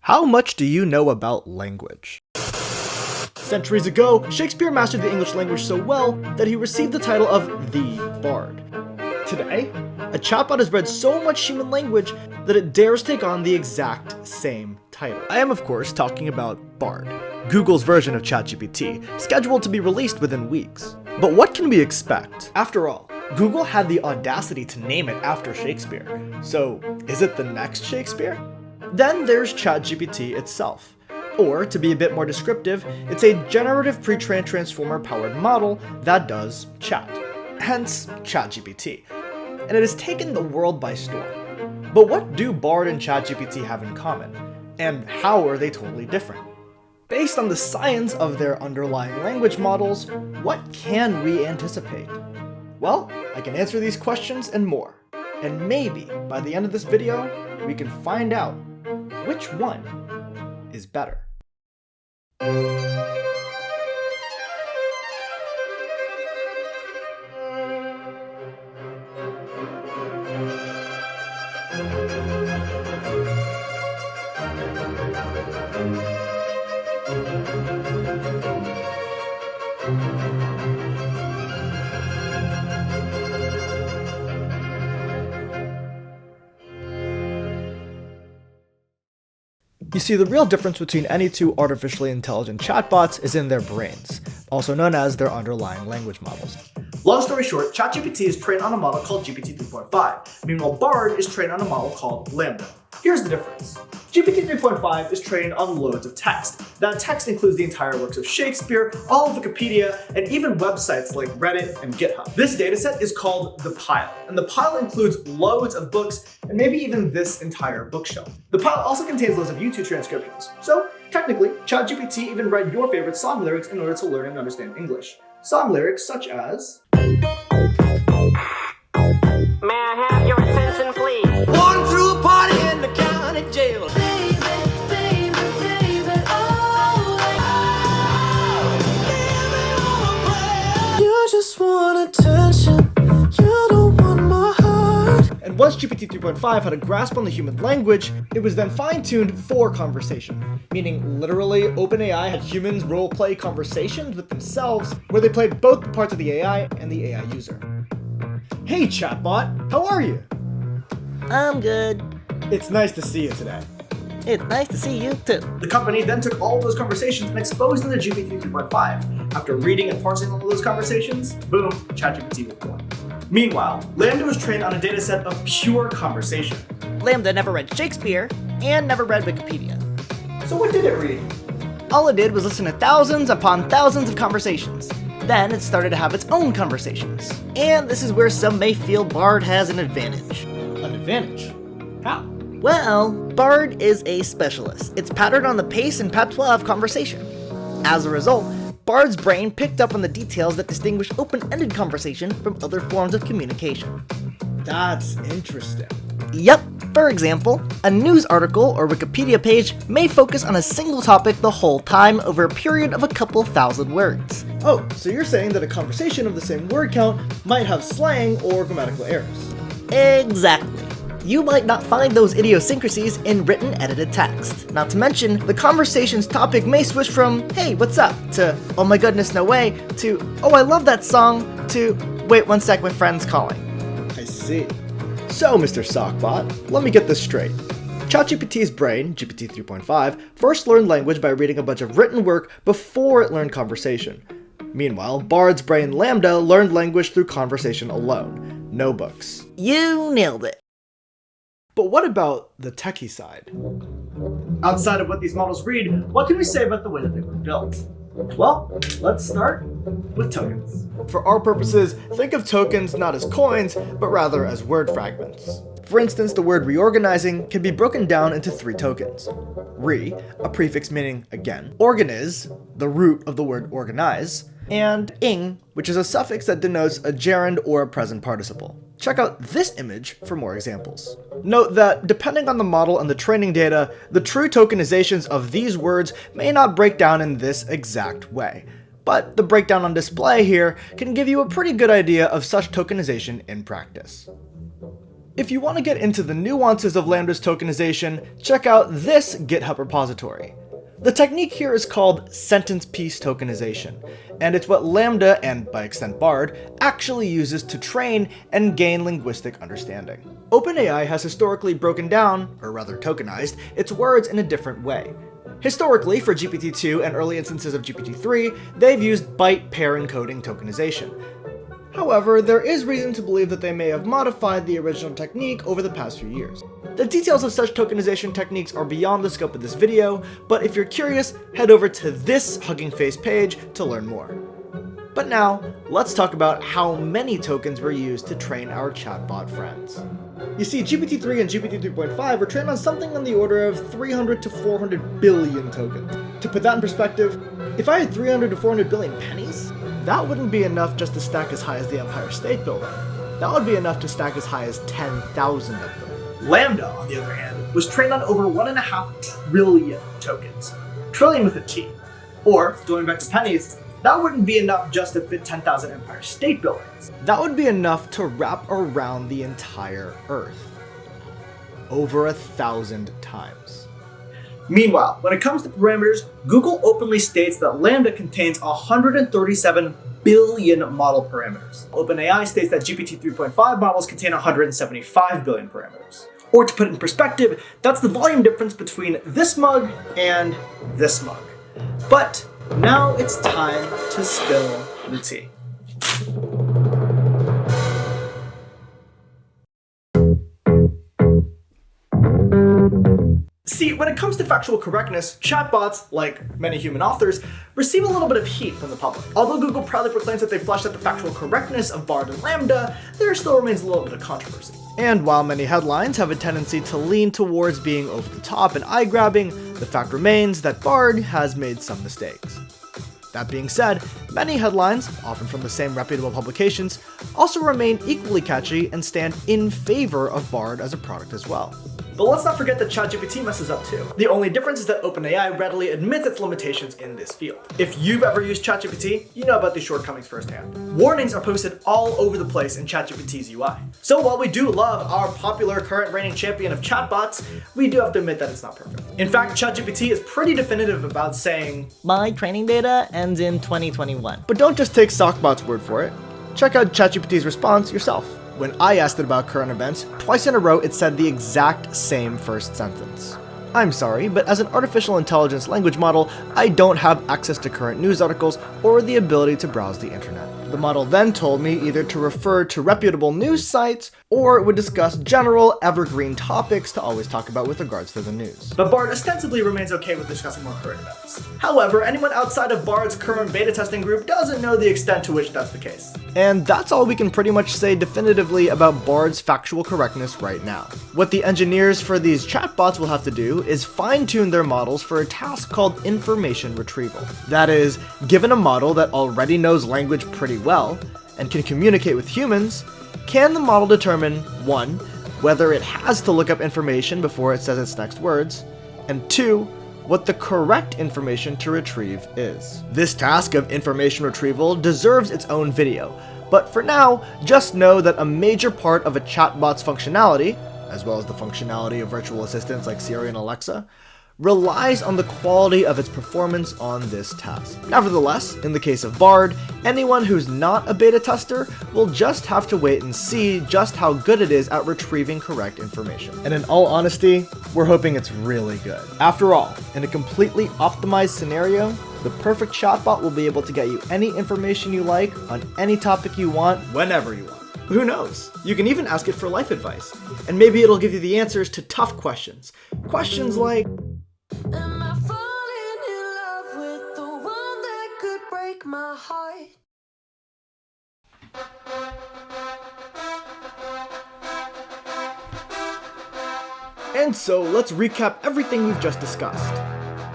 How much do you know about language? Centuries ago, Shakespeare mastered the English language so well that he received the title of the Bard. Today, a chatbot has read so much human language that it dares take on the exact same title. I am, of course, talking about Bard, Google's version of ChatGPT, scheduled to be released within weeks. But what can we expect? After all, Google had the audacity to name it after Shakespeare. So, is it the next Shakespeare? Then there's ChatGPT itself. Or, to be a bit more descriptive, it's a generative pre-trained transformer-powered model that does chat. Hence, ChatGPT. And it has taken the world by storm. But what do Bard and ChatGPT have in common? And how are they totally different? Based on the science of their underlying language models, what can we anticipate? Well, I can answer these questions and more. And maybe, by the end of this video, we can find out which one is better. You see, the real difference between any two artificially intelligent chatbots is in their brains, also known as their underlying language models. Long story short, ChatGPT is trained on a model called GPT-3.5. Meanwhile, Bard is trained on a model called LaMDA. Here's the difference. GPT-3.5 is trained on loads of text. That text includes the entire works of Shakespeare, all of Wikipedia, and even websites like Reddit and GitHub. This dataset is called the pile, and the pile includes loads of books and maybe even this entire bookshelf. The pile also contains loads of YouTube transcriptions. So technically, ChatGPT even read your favorite song lyrics in order to learn and understand English. Song lyrics such as, "May I have your attention, please? Born through a party in the county jail. You just want attention, you don't want my heart." And once GPT-3.5 had a grasp on the human language, it was then fine-tuned for conversation, meaning literally OpenAI had humans role-play conversations with themselves where they played both the parts of the AI and the AI user. Hey chatbot, how are you? I'm good. It's nice to see you today. It's nice to see you too. The company then took all of those conversations and exposed them to GPT 3.5. After reading and parsing all of those conversations, boom, ChatGPT was born. Meanwhile, LaMDA was trained on a dataset of pure conversation. LaMDA never read Shakespeare and never read Wikipedia. So what did it read? All it did was listen to thousands upon thousands of conversations. Then it started to have its own conversations. And this is where some may feel Bard has an advantage. An advantage? How? Well, Bard is a specialist. It's patterned on the pace and patois of conversation. As a result, Bard's brain picked up on the details that distinguish open-ended conversation from other forms of communication. That's interesting. Yep. For example, a news article or Wikipedia page may focus on a single topic the whole time over a period of a couple thousand words. Oh, so you're saying that a conversation of the same word count might have slang or grammatical errors. Exactly. You might not find those idiosyncrasies in written edited text. Not to mention, the conversation's topic may switch from, "Hey, what's up?" to "Oh my goodness, no way," to "Oh, I love that song," to "Wait one sec, my friend's calling." I see. So, Mr. Sockbot, let me get this straight. ChatGPT's brain, GPT 3.5, first learned language by reading a bunch of written work before it learned conversation. Meanwhile, Bard's brain LaMDA learned language through conversation alone, no books. You nailed it. But what about the techie side? Outside of what these models read, what can we say about the way that they were built? Well, let's start with tokens. For our purposes, think of tokens not as coins, but rather as word fragments. For instance, the word reorganizing can be broken down into 3 tokens. Re, a prefix meaning again. Organiz, the root of the word organize. And ing, which is a suffix that denotes a gerund or a present participle. Check out this image for more examples. Note that, depending on the model and the training data, the true tokenizations of these words may not break down in this exact way. But the breakdown on display here can give you a pretty good idea of such tokenization in practice. If you want to get into the nuances of LaMDA's tokenization, check out this GitHub repository. The technique here is called sentence piece tokenization, and it's what LaMDA, and by extent Bard, actually uses to train and gain linguistic understanding. OpenAI has historically broken down, or rather tokenized, its words in a different way. Historically, for GPT-2 and early instances of GPT-3, they've used byte pair encoding tokenization. However, there is reason to believe that they may have modified the original technique over the past few years. The details of such tokenization techniques are beyond the scope of this video, but if you're curious, head over to this Hugging Face page to learn more. But now, let's talk about how many tokens were used to train our chatbot friends. You see, GPT-3 and GPT-3.5 were trained on something on the order of 300 to 400 billion tokens. To put that in perspective, if I had 300 to 400 billion pennies, that wouldn't be enough just to stack as high as the Empire State Building. That would be enough to stack as high as 10,000 of them. LaMDA, on the other hand, was trained on over 1.5 trillion tokens. Trillion with a T. Or, going back to pennies, that wouldn't be enough just to fit 10,000 Empire State Buildings. That would be enough to wrap around the entire Earth. Over 1,000 times. Meanwhile, when it comes to parameters, Google openly states that LaMDA contains 137 billion model parameters. OpenAI states that GPT-3.5 models contain 175 billion parameters. Or to put it in perspective, that's the volume difference between this mug and this mug. But now it's time to spill the tea. See, when it comes to factual correctness, chatbots, like many human authors, receive a little bit of heat from the public. Although Google proudly proclaims that they fleshed out the factual correctness of Bard and LaMDA, there still remains a little bit of controversy. And while many headlines have a tendency to lean towards being over the top and eye-grabbing, the fact remains that Bard has made some mistakes. That being said, many headlines, often from the same reputable publications, also remain equally catchy and stand in favor of Bard as a product as well. But let's not forget that ChatGPT messes up too. The only difference is that OpenAI readily admits its limitations in this field. If you've ever used ChatGPT, you know about these shortcomings firsthand. Warnings are posted all over the place in ChatGPT's UI. So while we do love our popular current reigning champion of chatbots, we do have to admit that it's not perfect. In fact, ChatGPT is pretty definitive about saying, My training data ends in 2021. but don't just take Sockbot's word for it. Check out ChatGPT's response yourself. When I asked it about current events, twice in a row it said the exact same first sentence. I'm sorry, but as an artificial intelligence language model, I don't have access to current news articles or the ability to browse the internet. The model then told me either to refer to reputable news sites, or it would discuss general, evergreen topics to always talk about with regards to the news. But Bard ostensibly remains okay with discussing more current events. However, anyone outside of Bard's current beta testing group doesn't know the extent to which that's the case. And that's all we can pretty much say definitively about Bard's factual correctness right now. What the engineers for these chatbots will have to do is fine-tune their models for a task called information retrieval. That is, given a model that already knows language pretty well and can communicate with humans, can the model determine 1. Whether it has to look up information before it says its next words, and 2. What the correct information to retrieve is. This task of information retrieval deserves its own video, but for now, just know that a major part of a chatbot's functionality, as well as the functionality of virtual assistants like Siri and Alexa, relies on the quality of its performance on this task. Nevertheless, in the case of Bard, anyone who's not a beta tester will just have to wait and see just how good it is at retrieving correct information. And in all honesty, we're hoping it's really good. After all, in a completely optimized scenario, the perfect chatbot will be able to get you any information you like on any topic you want, whenever you want. Who knows? You can even ask it for life advice, and maybe it'll give you the answers to tough questions. Questions like, Am I falling in love with the one that could break my heart? and so let's recap everything we've just discussed.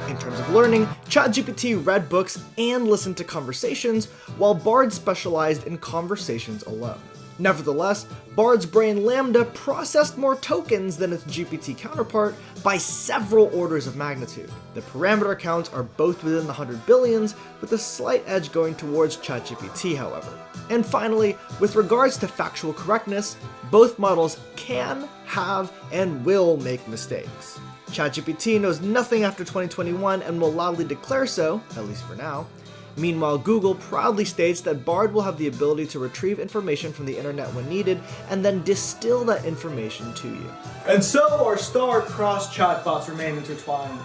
In terms of learning, ChatGPT read books and listened to conversations, while Bard specialized in conversations alone. Nevertheless, Bard's brain LaMDA processed more tokens than its GPT counterpart by several orders of magnitude. The parameter counts are both within the 100 billions, with a slight edge going towards ChatGPT, however. And finally, with regards to factual correctness, both models can, have, and will make mistakes. ChatGPT knows nothing after 2021 and will loudly declare so, at least for now. Meanwhile, Google proudly states that Bard will have the ability to retrieve information from the internet when needed and then distill that information to you. And so our star-crossed chatbots remain intertwined,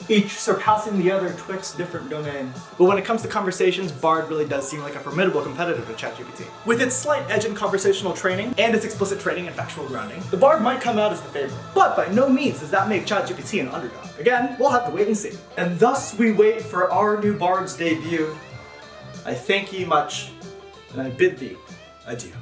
each surpassing the other twixt different domains. But when it comes to conversations, Bard really does seem like a formidable competitor to ChatGPT. With its slight edge in conversational training and its explicit training and factual grounding, the Bard might come out as the favorite. But by no means does that make ChatGPT an underdog. Again, we'll have to wait and see. And thus we wait for our new Bard's debut. I thank ye much, and I bid thee adieu.